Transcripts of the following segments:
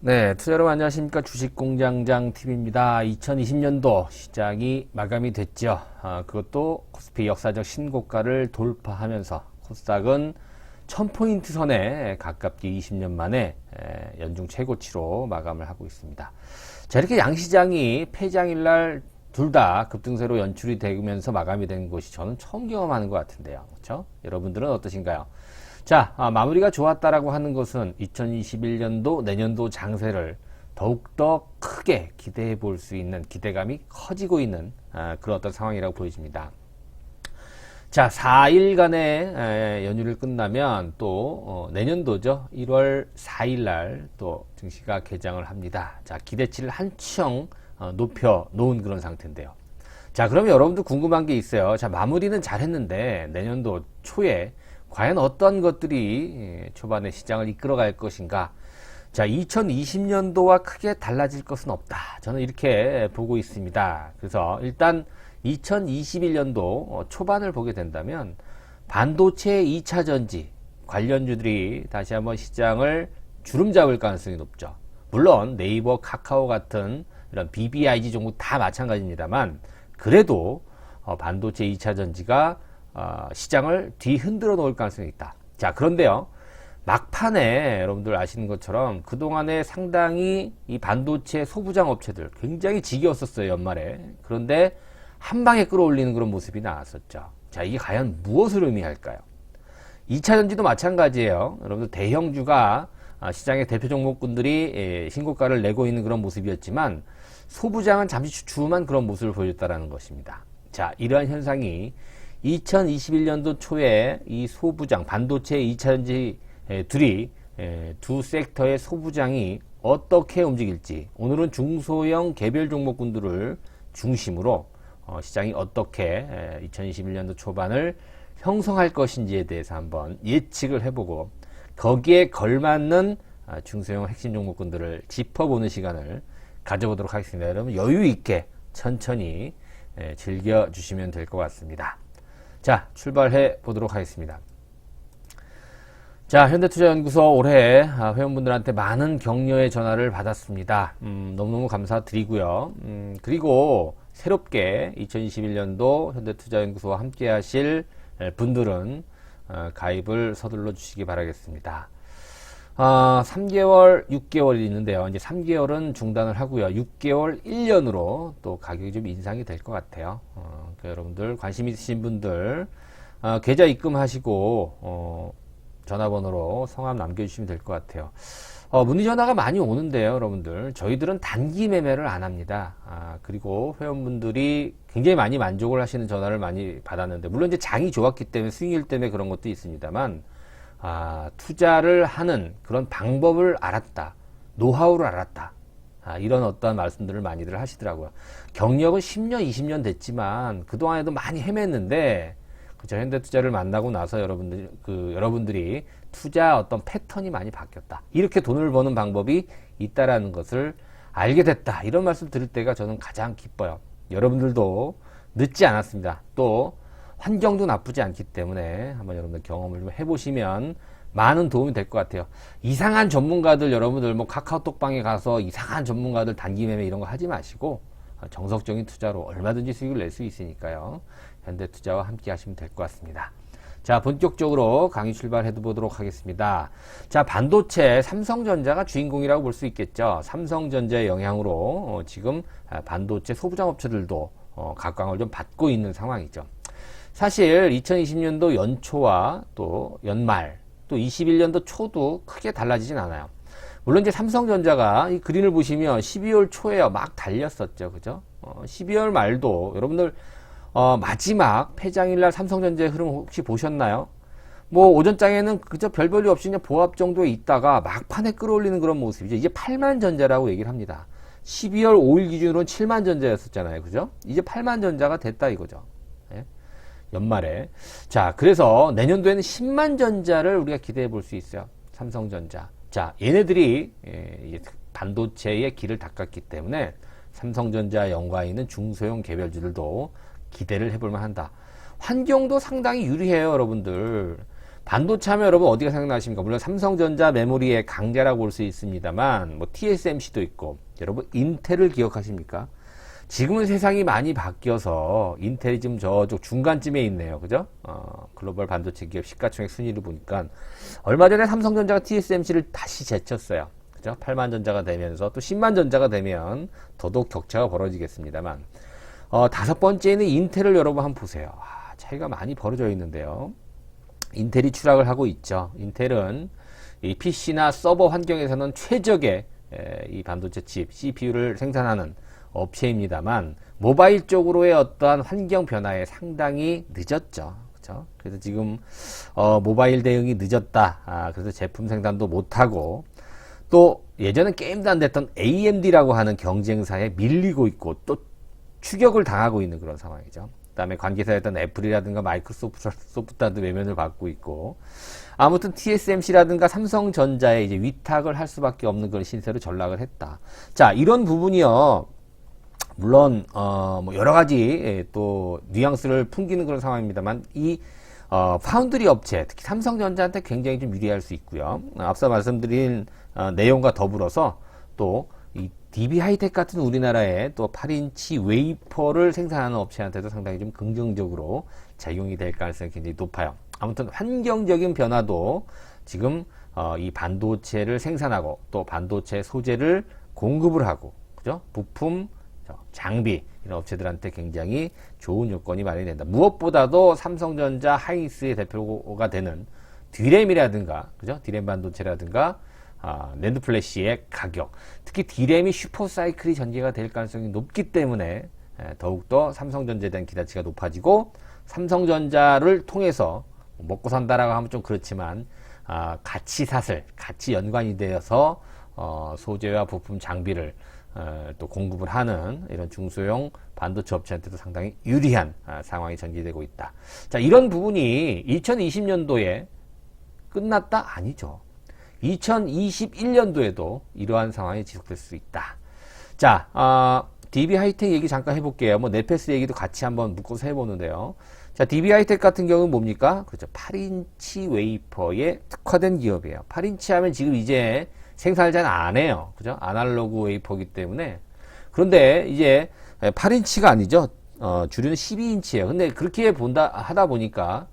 네, 투자 여러분 안녕하십니까. 주식공장장 TV입니다. 2020년도 시장이 마감이 됐죠. 그것도 코스피 역사적 신고가를 돌파하면서 코스닥은 1000포인트 선에 가깝게 20년 만에 연중 최고치로 마감을 하고 있습니다. 자, 이렇게 양시장이 폐장일날 둘 다 급등세로 연출이 되면서 마감이 된 것이 저는 처음 경험하는 것 같은데요. 그렇죠? 여러분들은 어떠신가요? 자, 마무리가 좋았다라고 하는 것은 2021년도 내년도 장세를 더욱더 크게 기대해 볼 수 있는 기대감이 커지고 있는 그런 어떤 상황이라고 보여집니다. 자, 4일간의 연휴를 끝나면 또 내년도죠. 1월 4일날 또 증시가 개장을 합니다. 자, 기대치를 한층 높여 놓은 그런 상태인데요. 자, 그러면 여러분들 궁금한 게 있어요. 자, 마무리는 잘했는데 내년도 초에 과연 어떤 것들이 초반에 시장을 이끌어갈 것인가? 자, 2020년도와 크게 달라질 것은 없다. 저는 이렇게 보고 있습니다. 그래서 일단 2021년도 초반을 보게 된다면 반도체 2차 전지 관련주들이 다시 한번 시장을 주름잡을 가능성이 높죠. 물론 네이버, 카카오 같은 이런 BBIG 종목 다 마찬가지입니다만 그래도 반도체 2차 전지가 시장을 뒤흔들어 놓을 가능성이 있다. 자, 그런데요. 막판에 여러분들 아시는 것처럼 그동안에 상당히 이 반도체 소부장 업체들 굉장히 지겨웠었어요. 연말에. 그런데 한 방에 끌어올리는 그런 모습이 나왔었죠. 자, 이게 과연 무엇을 의미할까요? 2차 전지도 마찬가지예요. 여러분들 대형주가 시장의 대표 종목군들이 신고가를 내고 있는 그런 모습이었지만 소부장은 잠시 주춤한 그런 모습을 보여줬다는 것입니다. 자, 이러한 현상이 2021년도 초에 이 소부장, 반도체 2차전지 둘이 두 섹터의 소부장이 어떻게 움직일지 오늘은 중소형 개별 종목군들을 중심으로 시장이 어떻게 2021년도 초반을 형성할 것인지에 대해서 한번 예측을 해보고 거기에 걸맞는 중소형 핵심 종목군들을 짚어보는 시간을 가져보도록 하겠습니다. 여러분 여유 있게 천천히 즐겨주시면 될 것 같습니다. 자, 출발해 보도록 하겠습니다. 자, 현대투자연구소 올해 회원분들한테 많은 격려의 전화를 받았습니다. 너무너무 감사드리고요. 그리고 새롭게 2021년도 현대투자연구소와 함께 하실 분들은 가입을 서둘러 주시기 바라겠습니다. 3개월, 6개월이 있는데요. 이제 3개월은 중단을 하고요. 6개월, 1년으로 또 가격이 좀 인상이 될 것 같아요. 그러니까 여러분들 관심 있으신 분들 계좌 입금하시고 전화번호로 성함 남겨주시면 될 것 같아요. 문의 전화가 많이 오는데요. 여러분들 저희들은 단기 매매를 안 합니다. 그리고 회원분들이 굉장히 많이 만족을 하시는 전화를 많이 받았는데 물론 이제 장이 좋았기 때문에 수익률 때문에 그런 것도 있습니다만 투자를 하는 그런 방법을 알았다. 노하우를 알았다. 이런 어떠한 말씀들을 많이들 하시더라고요. 경력은 10년, 20년 됐지만 그동안에도 많이 헤맸는데 그쵸, 현대투자를 만나고 나서 여러분들이 투자 어떤 패턴이 많이 바뀌었다. 이렇게 돈을 버는 방법이 있다라는 것을 알게 됐다. 이런 말씀 드릴 때가 저는 가장 기뻐요. 여러분들도 늦지 않았습니다. 또 환경도 나쁘지 않기 때문에 한번 여러분들 경험을 좀 해보시면 많은 도움이 될 것 같아요. 이상한 전문가들 여러분들 뭐 카카오톡방에 가서 이상한 전문가들 단기 매매 이런 거 하지 마시고 정석적인 투자로 얼마든지 수익을 낼 수 있으니까요. 현대투자와 함께 하시면 될 것 같습니다. 자, 본격적으로 강의 출발해 보도록 하겠습니다. 자, 반도체 삼성전자가 주인공이라고 볼 수 있겠죠. 삼성전자의 영향으로 지금 반도체 소부장 업체들도 각광을 좀 받고 있는 상황이죠. 사실 2020년도 연초와 또 연말 또 21년도 초도 크게 달라지진 않아요. 물론 이제 삼성전자가 이 그림을 보시면 12월 초에 막 달렸었죠. 그죠? 12월 말도 여러분들 마지막 폐장일날 삼성전자의 흐름 혹시 보셨나요? 뭐 오전장에는 그저 별 볼일 없이 그냥 보합 정도에 있다가 막판에 끌어올리는 그런 모습이죠. 이제 8만 전자라고 얘기를 합니다. 12월 5일 기준으로는 7만 전자였었잖아요. 그죠? 이제 8만 전자가 됐다 이거죠. 예? 연말에. 자, 그래서 내년도에는 10만 전자를 우리가 기대해 볼 수 있어요. 삼성전자. 자, 얘네들이 반도체의 길을 닦았기 때문에 삼성전자 연관에 있는 중소형 개별주들도 기대를 해볼 만한다. 환경도 상당히 유리해요, 여러분들. 반도체 하면 여러분 어디가 생각나십니까? 물론 삼성전자 메모리의 강자라고 볼 수 있습니다만 뭐 TSMC도 있고 여러분 인텔을 기억하십니까? 지금은 세상이 많이 바뀌어서 인텔이 지금 저쪽 중간쯤에 있네요. 그죠? 글로벌 반도체 기업 시가총액 순위를 보니까 얼마 전에 삼성전자가 TSMC를 다시 제쳤어요. 그죠? 8만 전자가 되면서 또 10만 전자가 되면 더더욱 격차가 벌어지겠습니다만 다섯 번째는 인텔을 여러분 한번 보세요. 차이가 많이 벌어져 있는데요. 인텔이 추락을 하고 있죠. 인텔은 이 PC나 서버 환경에서는 최적의 이 반도체 칩, CPU를 생산하는 업체입니다만 모바일 쪽으로의 어떠한 환경 변화에 상당히 늦었죠. 그렇죠? 그래서 지금 모바일 대응이 늦었다. 그래서 제품 생산도 못하고 또 예전엔 게임도 안 됐던 AMD라고 하는 경쟁사에 밀리고 있고 또 추격을 당하고 있는 그런 상황이죠. 그 다음에 관계사였던 애플이라든가 마이크로소프트도 외면을 받고 있고 아무튼 TSMC라든가 삼성전자에 이제 위탁을 할 수밖에 없는 그런 신세로 전락을 했다. 자, 이런 부분이요. 물론 뭐 여러 가지 또 뉘앙스를 풍기는 그런 상황입니다만 이 파운드리 업체 특히 삼성전자한테 굉장히 좀 유리할 수 있고요. 앞서 말씀드린 내용과 더불어서 또 이 DB 하이텍 같은 우리나라의 또 8인치 웨이퍼를 생산하는 업체한테도 상당히 좀 긍정적으로 작용이 될 가능성이 굉장히 높아요. 아무튼 환경적인 변화도 지금 이 반도체를 생산하고 또 반도체 소재를 공급을 하고 그죠? 부품 장비 이런 업체들한테 굉장히 좋은 요건이 마련이 된다. 무엇보다도 삼성전자 하이닉스의 대표가 되는 D램이라든가 그죠? D램 반도체라든가 낸드 플래시의 가격, 특히 D램이 슈퍼사이클이 전개가 될 가능성이 높기 때문에 더욱더 삼성전자에 대한 기대치가 높아지고 삼성전자를 통해서 먹고 산다라고 하면 좀 그렇지만 같이 연관이 되어서 소재와 부품 장비를 또 공급을 하는 이런 중소형 반도체 업체한테도 상당히 유리한 상황이 전개되고 있다. 자, 이런 부분이 2020년도에 끝났다? 아니죠. 2021년도에도 이러한 상황이 지속될 수 있다. 자, DB 하이텍 얘기 잠깐 해볼게요. 뭐 네페스 얘기도 같이 한번 묶어서 해보는데요. 자, DB 하이텍 같은 경우는 뭡니까? 그렇죠. 8인치 웨이퍼에 특화된 기업이에요. 8인치 하면 지금 이제 생산을 잘 안 해요. 그죠? 아날로그 웨이퍼이기 때문에. 그런데 이제 8인치가 아니죠. 주류는 12인치예요. 근데 그렇게 하다 보니까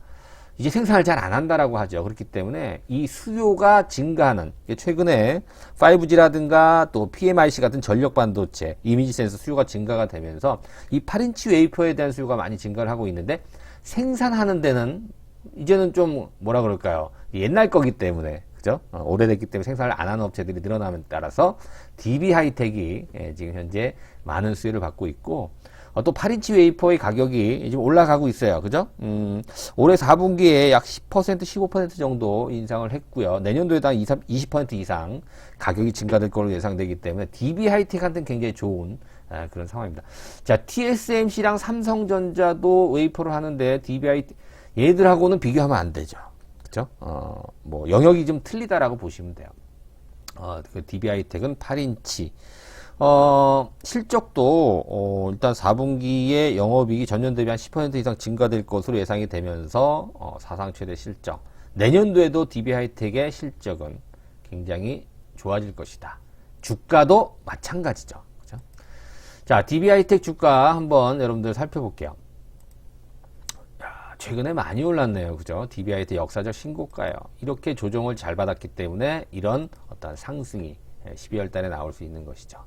이제 생산을 잘 안 한다라고 하죠. 그렇기 때문에 이 수요가 증가하는, 최근에 5G라든가 또 PMIC 같은 전력 반도체, 이미지 센서 수요가 증가가 되면서 이 8인치 웨이퍼에 대한 수요가 많이 증가를 하고 있는데 생산하는 데는 이제는 좀 뭐라 그럴까요? 옛날 거기 때문에 그죠? 오래됐기 때문에 생산을 안 하는 업체들이 늘어남에 따라서 DB 하이텍이 지금 현재 많은 수요를 받고 있고 또 8인치 웨이퍼의 가격이 지금 올라가고 있어요. 그죠? 올해 4분기에 약 10%, 15% 정도 인상을 했고요. 내년도에도 한 20% 이상 가격이 증가될 걸로 예상되기 때문에 DB 하이텍한테는 굉장히 좋은 그런 상황입니다. 자, TSMC랑 삼성전자도 웨이퍼를 하는데 DB 하이텍 얘들하고는 비교하면 안 되죠. 그죠? 뭐 영역이 좀 틀리다라고 보시면 돼요. 그 DB 하이텍은 8인치. 실적도 일단 4분기에 영업이익이 전년 대비 한 10% 이상 증가될 것으로 예상이 되면서 사상 최대 실적. 내년도에도 DB 하이텍의 실적은 굉장히 좋아질 것이다. 주가도 마찬가지죠. 그죠? 자, DB 하이텍 주가 한번 여러분들 살펴볼게요. 최근에 많이 올랐네요. 그죠? DB 하이텍 역사적 신고가예요. 이렇게 조정을 잘 받았기 때문에 이런 어떤 상승이 12월 달에 나올 수 있는 것이죠.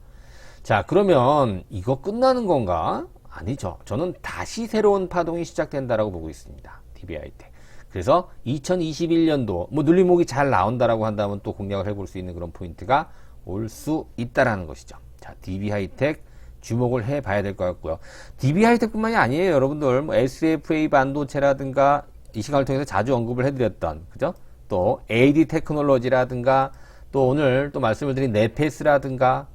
자, 그러면 이거 끝나는 건가? 아니죠. 저는 다시 새로운 파동이 시작된다라고 보고 있습니다. DB 하이텍. 그래서 2021년도 뭐 눌림목이 잘 나온다라고 한다면 또 공략을 해볼 수 있는 그런 포인트가 올 수 있다라는 것이죠. 자, DB 하이텍 주목을 해봐야 될 것 같고요. DB 하이텍뿐만이 아니에요, 여러분들. 뭐 SFA 반도체라든가 이 시간을 통해서 자주 언급을 해드렸던 그죠? 또 AD 테크놀로지라든가 또 오늘 또 말씀을 드린 네페스라든가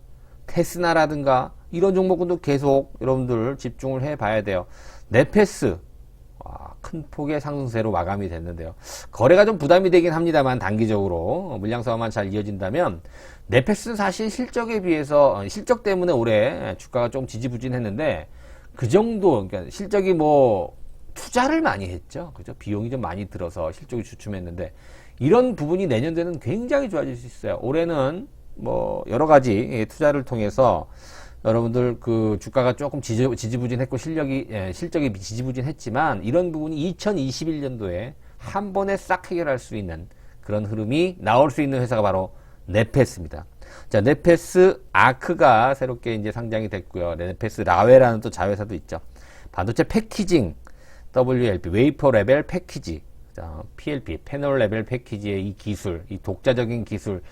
테스나라든가 이런 종목군도 계속 여러분들 집중을 해봐야 돼요. 네페스 큰 폭의 상승세로 마감이 됐는데요. 거래가 좀 부담이 되긴 합니다만 단기적으로 물량 싸움만 잘 이어진다면 네페스는 사실 실적에 비해서 실적 때문에 올해 주가가 좀 지지부진했는데 그 정도 그러니까 실적이 뭐 투자를 많이 했죠. 그죠? 비용이 좀 많이 들어서 실적이 주춤했는데 이런 부분이 내년도에는 굉장히 좋아질 수 있어요. 올해는 뭐 여러 가지 투자를 통해서 여러분들 그 주가가 조금 지지부진했고 실적이 지지부진했지만 이런 부분이 2021년도에 한 번에 싹 해결할 수 있는 그런 흐름이 나올 수 있는 회사가 바로 네페스입니다. 자, 네페스 아크가 새롭게 이제 상장이 됐고요. 네페스 라웨라는 또 자회사도 있죠. 반도체 패키징 WLP 웨이퍼 레벨 패키지, 자, PLP 패널 레벨 패키지의 이 기술, 이 독자적인 기술,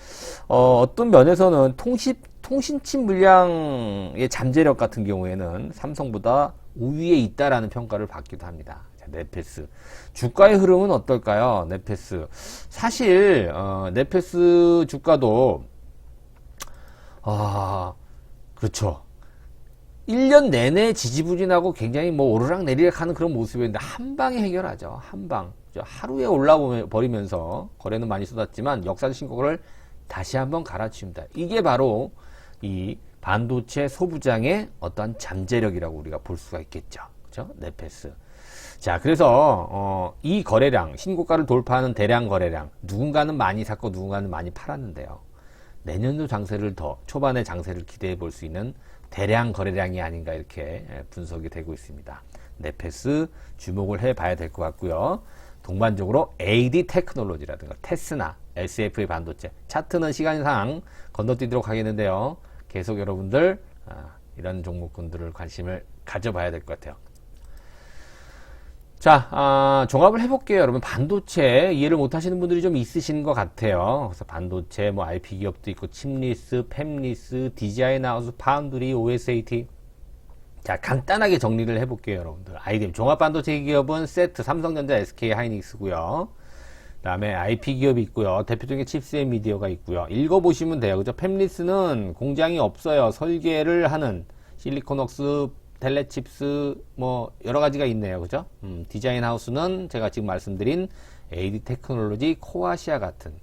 어떤 면에서는 통신칩 물량의 잠재력 같은 경우에는 삼성보다 우위에 있다라는 평가를 받기도 합니다. 자, 네페스 주가의 흐름은 어떨까요? 네페스 사실 네페스 주가도 그렇죠. 1년 내내 지지부진하고 굉장히 뭐 오르락 내리락 하는 그런 모습이었는데 한 방에 해결하죠. 한 방. 하루에 올라버리면서 거래는 많이 쏟았지만 역사적 신고를 다시 한번 갈아치웁니다. 이게 바로 이 반도체 소부장의 어떠한 잠재력이라고 우리가 볼 수가 있겠죠. 그죠? 네페스. 자, 그래서 이 거래량, 신고가를 돌파하는 대량 거래량, 누군가는 많이 샀고 누군가는 많이 팔았는데요. 내년도 장세를 더 초반의 장세를 기대해 볼 수 있는 대량 거래량이 아닌가 이렇게 분석이 되고 있습니다. 네페스 주목을 해봐야 될 것 같고요. 동반적으로 AD 테크놀로지라든가 테스나, SF의 반도체 차트는 시간상 건너뛰도록 하겠는데요. 계속 여러분들 이런 종목군들을 관심을 가져봐야 될 것 같아요. 자, 종합을 해볼게요. 여러분, 반도체 이해를 못 하시는 분들이 좀 있으신 것 같아요. 그래서 반도체, 뭐, IP 기업도 있고, 칩리스, 팹리스, 디자인하우스, 파운드리, OSAT. 자, 간단하게 정리를 해볼게요, 여러분들. IDM, 종합반도체 기업은 세트, 삼성전자, SK 하이닉스고요. 그 다음에 IP 기업이 있고요. 대표적인 칩스앤 미디어가 있고요. 읽어보시면 돼요. 그죠? 팹리스는 공장이 없어요. 설계를 하는 실리콘웍스, 텔레칩스 뭐 여러 가지가 있네요. 그죠? 디자인 하우스는 제가 지금 말씀드린 AD 테크놀로지, 코아시아 같은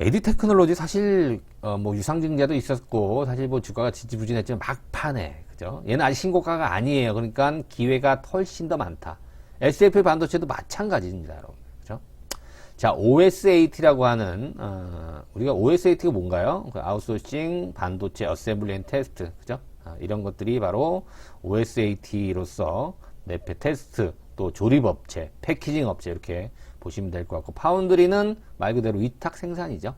AD 테크놀로지 사실 뭐 유상증자도 있었고 사실 뭐 주가가 지지부진했지만 막판에 그죠? 얘는 아직 신고가가 아니에요. 그러니까 기회가 훨씬 더 많다. SF 반도체도 마찬가지입니다, 여러분. 그죠? 자, OSAT라고 하는 우리가 OSAT가 뭔가요? 아웃소싱 반도체 어셈블리 앤 테스트. 그죠? 이런 것들이 바로 OSAT로서 네페 테스트, 또 조립업체, 패키징 업체 이렇게 보시면 될 것 같고, 파운드리는 말 그대로 위탁 생산이죠.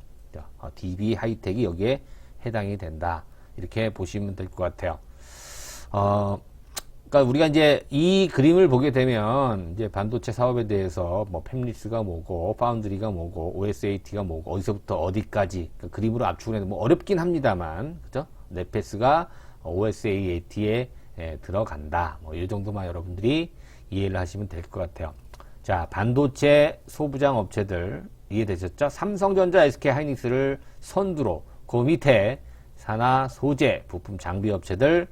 DB 하이텍이 여기에 해당이 된다. 이렇게 보시면 될 것 같아요. 그러니까 우리가 이제 이 그림을 보게 되면 이제 반도체 사업에 대해서 뭐 팹리스가 뭐고, 파운드리가 뭐고, OSAT가 뭐고, 어디서부터 어디까지 그러니까 그림으로 압축을 해도 뭐 어렵긴 합니다만, 그죠? 네페스가 OSAT에 들어간다. 뭐 이 정도만 여러분들이 이해를 하시면 될 것 같아요. 자, 반도체 소부장 업체들 이해되셨죠? 삼성전자, SK 하이닉스를 선두로 그 밑에 산하 소재 부품 장비 업체들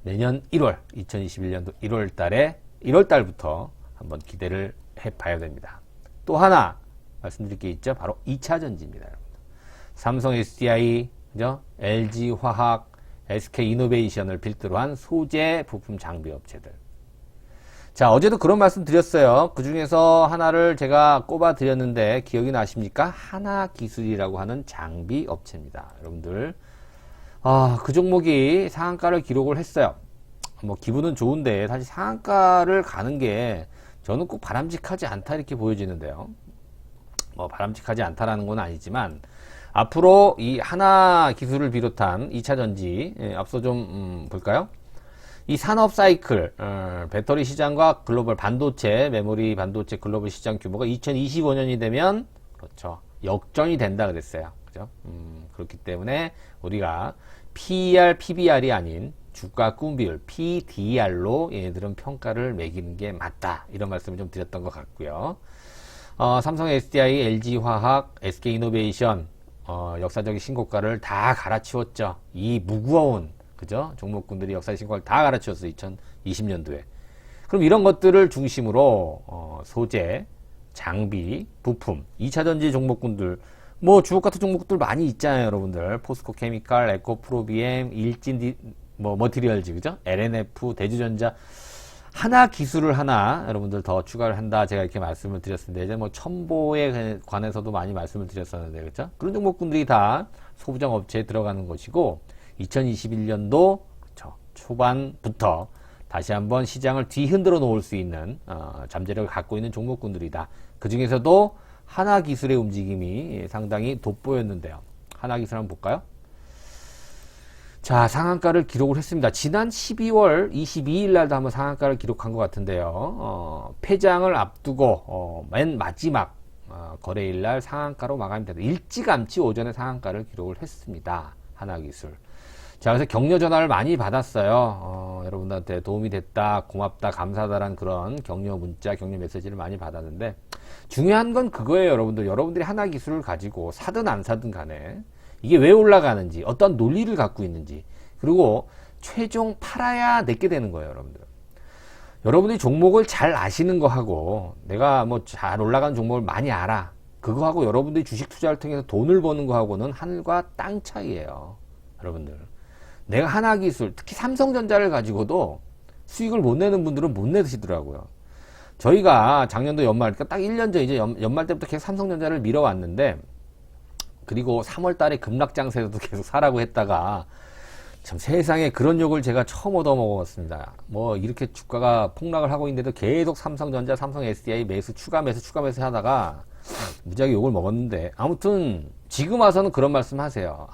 내년 1월 2021년도 1월 달에 1월 달부터 한번 기대를 해 봐야 됩니다. 또 하나 말씀드릴 게 있죠. 바로 2차 전지입니다, 여러분. 삼성 SDI, 그죠? LG 화학, SK 이노베이션을 필두로 한 소재 부품 장비 업체들. 자, 어제도 그런 말씀 드렸어요. 그 중에서 하나를 제가 꼽아 드렸는데 기억이 나십니까? 하나기술이라고 하는 장비 업체입니다. 여러분들. 그 종목이 상한가를 기록을 했어요. 뭐 기분은 좋은데 사실 상한가를 가는 게 저는 꼭 바람직하지 않다 이렇게 보여지는데요. 뭐 바람직하지 않다라는 건 아니지만 앞으로 이 하나 기술을 비롯한 2차 전지, 앞서 좀 볼까요? 이 산업 사이클, 배터리 시장과 글로벌 반도체, 메모리 반도체 글로벌 시장 규모가 2025년이 되면 그렇죠. 역전이 된다 그랬어요. 그죠? 그렇기 때문에 우리가 PER, PBR이 아닌 주가 꿈 비율, PDR로 얘네들은 평가를 매기는 게 맞다. 이런 말씀을 좀 드렸던 것 같고요. 삼성 SDI, LG화학, SK이노베이션 역사적인 신고가를 다 갈아치웠죠. 이 무거운 그죠? 종목군들이 역사적 신고가를 다 갈아치웠어요. 2020년도에. 그럼 이런 것들을 중심으로 소재, 장비, 부품, 2차 전지 종목군들 뭐 주옥 같은 종목들 많이 있잖아요, 여러분들. 포스코 케미칼, 에코프로비엠, 일진 뭐 머티리얼즈 그죠? LNF, 대주전자 하나 기술을 하나 여러분들 더 추가를 한다. 제가 이렇게 말씀을 드렸습니다. 이제 뭐 첨보에 관해서도 많이 말씀을 드렸었는데, 그렇죠? 그런 종목군들이 다 소부장 업체에 들어가는 것이고, 2021년도 초반부터 다시 한번 시장을 뒤흔들어 놓을 수 있는 잠재력을 갖고 있는 종목군들이다. 그 중에서도 하나기술의 움직임이 상당히 돋보였는데요. 하나기술 한번 볼까요? 자, 상한가를 기록을 했습니다. 지난 12월 22일 날도 한번 상한가를 기록한 것 같은데요. 폐장을 앞두고 맨 마지막 거래일 날 상한가로 마감이 됐다. 일찌감치 오전에 상한가를 기록을 했습니다. 하나기술. 자, 그래서 격려 전화를 많이 받았어요. 여러분들한테 도움이 됐다, 고맙다, 감사하다라는 그런 격려 문자, 격려 메시지를 많이 받았는데, 중요한 건 그거예요, 여러분들. 여러분들이 하나기술을 가지고 사든 안 사든 간에 이게 왜 올라가는지, 어떤 논리를 갖고 있는지, 그리고 최종 팔아야 내게 되는 거예요, 여러분들. 여러분들이 종목을 잘 아시는 거하고, 내가 뭐 잘 올라가는 종목을 많이 알아. 그거하고 여러분들이 주식 투자를 통해서 돈을 버는 거하고는 하늘과 땅 차이예요, 여러분들. 내가 하나기술, 특히 삼성전자를 가지고도 수익을 못 내는 분들은 못 내시더라고요. 저희가 작년도 연말, 그러니까 딱 1년 전 이제 연말 때부터 계속 삼성전자를 밀어왔는데, 그리고 3월 달에 급락장세에서도 계속 사라고 했다가, 참 세상에 그런 욕을 제가 처음 얻어먹었습니다. 뭐 이렇게 주가가 폭락을 하고 있는데도 계속 삼성전자, 삼성 SDI 매수, 추가 매수 하다가 무지하게 욕을 먹었는데, 아무튼 지금 와서는 그런 말씀 하세요.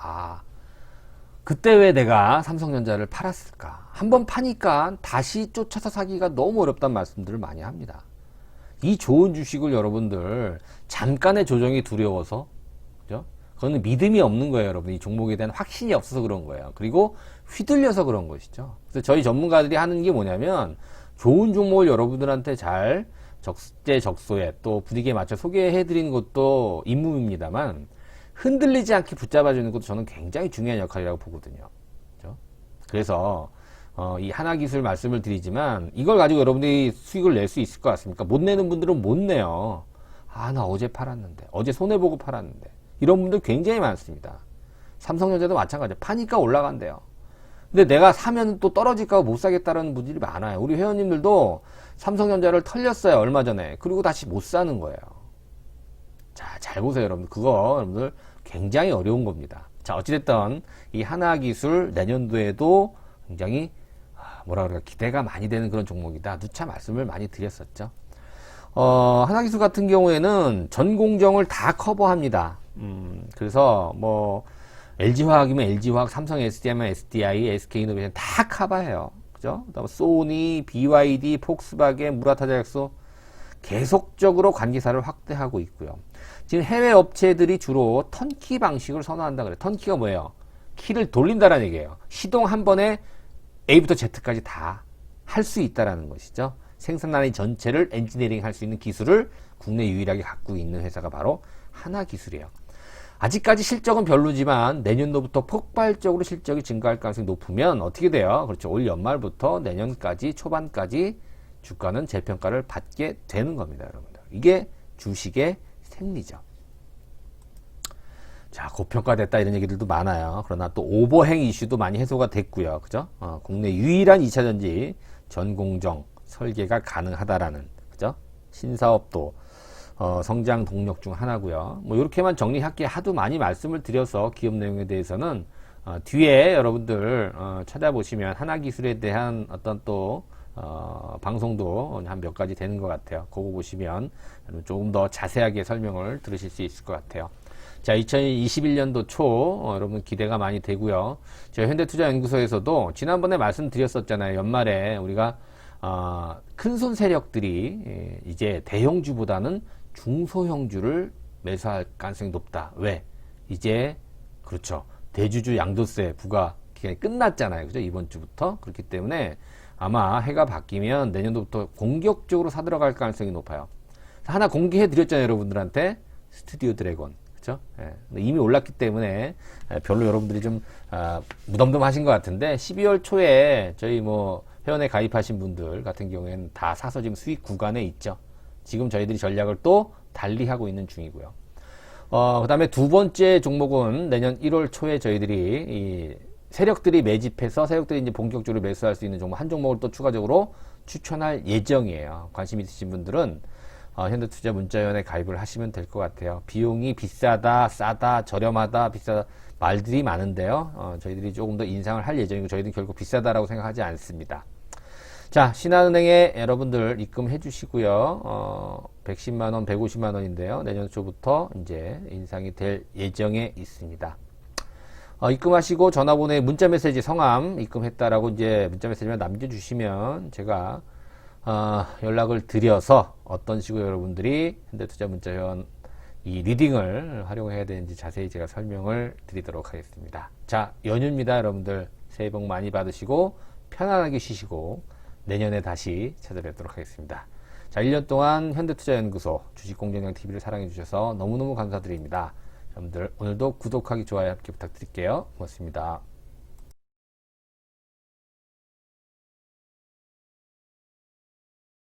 그때 왜 내가 삼성전자를 팔았을까? 한번 파니까 다시 쫓아서 사기가 너무 어렵다는 말씀들을 많이 합니다. 이 좋은 주식을 여러분들 잠깐의 조정이 두려워서, 그죠? 그거는 믿음이 없는 거예요, 여러분. 이 종목에 대한 확신이 없어서 그런 거예요. 그리고 휘둘려서 그런 것이죠. 그래서 저희 전문가들이 하는 게 뭐냐면, 좋은 종목을 여러분들한테 잘 적재적소에 또 분위기에 맞춰 소개해드리는 것도 임무입니다만, 흔들리지 않게 붙잡아주는 것도 저는 굉장히 중요한 역할이라고 보거든요. 그렇죠? 그래서 이 하나기술 말씀을 드리지만, 이걸 가지고 여러분들이 수익을 낼 수 있을 것 같습니까? 못 내는 분들은 못 내요. 나 어제 팔았는데, 어제 손해보고 팔았는데, 이런 분들 굉장히 많습니다. 삼성전자도 마찬가지예요. 파니까 올라간대요. 근데 내가 사면 또 떨어질까 봐 못 사겠다는 분들이 많아요. 우리 회원님들도 삼성전자를 털렸어요, 얼마 전에. 그리고 다시 못 사는 거예요. 자, 잘 보세요, 여러분. 그거 여러분들 굉장히 어려운 겁니다. 자, 어찌됐든 이 하나기술 내년도에도 굉장히 기대가 많이 되는 그런 종목이다. 누차 말씀을 많이 드렸었죠. 하나기술 같은 경우에는 전 공정을 다 커버합니다. 그래서 뭐 LG화학이면 LG화학, 삼성 SDI면 SDI, SK이노베이션 다 커버해요. 그죠? 그다음에 소니, BYD, 폭스바겐, 무라타제약소 계속적으로 관계사를 확대하고 있고요. 지금 해외 업체들이 주로 턴키 방식을 선호한다 그래요. 턴키가 뭐예요? 키를 돌린다라는 얘기예요. 시동 한 번에 A부터 Z까지 다 할 수 있다라는 것이죠. 생산 라인 전체를 엔지니어링 할 수 있는 기술을 국내 유일하게 갖고 있는 회사가 바로 하나기술이에요. 아직까지 실적은 별로지만 내년도부터 폭발적으로 실적이 증가할 가능성이 높으면 어떻게 돼요? 그렇죠. 올 연말부터 내년까지 초반까지 주가는 재평가를 받게 되는 겁니다, 여러분들. 이게 주식의 생리죠. 자, 고평가됐다 이런 얘기들도 많아요. 그러나 또 오버행 이슈도 많이 해소가 됐고요. 그죠? 국내 유일한 2차전지 전공정 설계가 가능하다라는, 그죠? 신사업도 성장 동력 중 하나고요. 뭐 이렇게만 정리할게 하도 많이 말씀을 드려서 기업 내용에 대해서는 뒤에 여러분들 찾아보시면 하나기술에 대한 어떤 또 방송도 한 몇 가지 되는 것 같아요. 그거 보시면 조금 더 자세하게 설명을 들으실 수 있을 것 같아요. 자, 2021년도 초 여러분 기대가 많이 되고요. 저희 현대투자연구소에서도 지난번에 말씀드렸었잖아요. 연말에 우리가 큰손 세력들이 이제 대형주보다는 중소형주를 매수할 가능성이 높다. 왜? 이제 그렇죠. 대주주 양도세 부과 기간이 끝났잖아요. 그죠? 이번 주부터. 그렇기 때문에 아마 해가 바뀌면 내년도부터 공격적으로 사들어갈 가능성이 높아요. 하나 공개해 드렸잖아요, 여러분들한테. 스튜디오 드래곤. 그죠? 예. 이미 올랐기 때문에 별로 여러분들이 좀 무덤덤하신 것 같은데 12월 초에 저희 뭐 회원에 가입하신 분들 같은 경우에는 다 사서 지금 수익 구간에 있죠. 지금 저희들이 전략을 또 달리하고 있는 중이고요. 그 다음에 두 번째 종목은 내년 1월 초에 저희들이 이 세력들이 매집해서 세력들이 이제 본격적으로 매수할 수 있는 종목 한 종목을 또 추가적으로 추천할 예정이에요. 관심 있으신 분들은 현대투자 문자위원회 가입을 하시면 될 것 같아요. 비용이 비싸다, 싸다, 저렴하다, 비싸다 말들이 많은데요. 저희들이 조금 더 인상을 할 예정이고 저희들은 결국 비싸다라고 생각하지 않습니다. 자, 신한은행에 여러분들 입금해 주시고요. 110만원, 150만원인데요. 내년 초부터 이제 인상이 될 예정에 있습니다. 입금하시고 전화번호에 문자메시지 성함 입금했다라고 이제 문자메시지만 남겨주시면 제가 연락을 드려서 어떤 식으로 여러분들이 현대투자 문자회원 이 리딩을 활용해야 되는지 자세히 제가 설명을 드리도록 하겠습니다. 자, 연휴입니다. 여러분들 새해 복 많이 받으시고 편안하게 쉬시고 내년에 다시 찾아뵙도록 하겠습니다. 자, 1년 동안 현대투자연구소 주식공정장TV를 사랑해주셔서 너무너무 감사드립니다. 여러분들 오늘도 구독하기, 좋아요 함께 부탁드릴게요. 고맙습니다.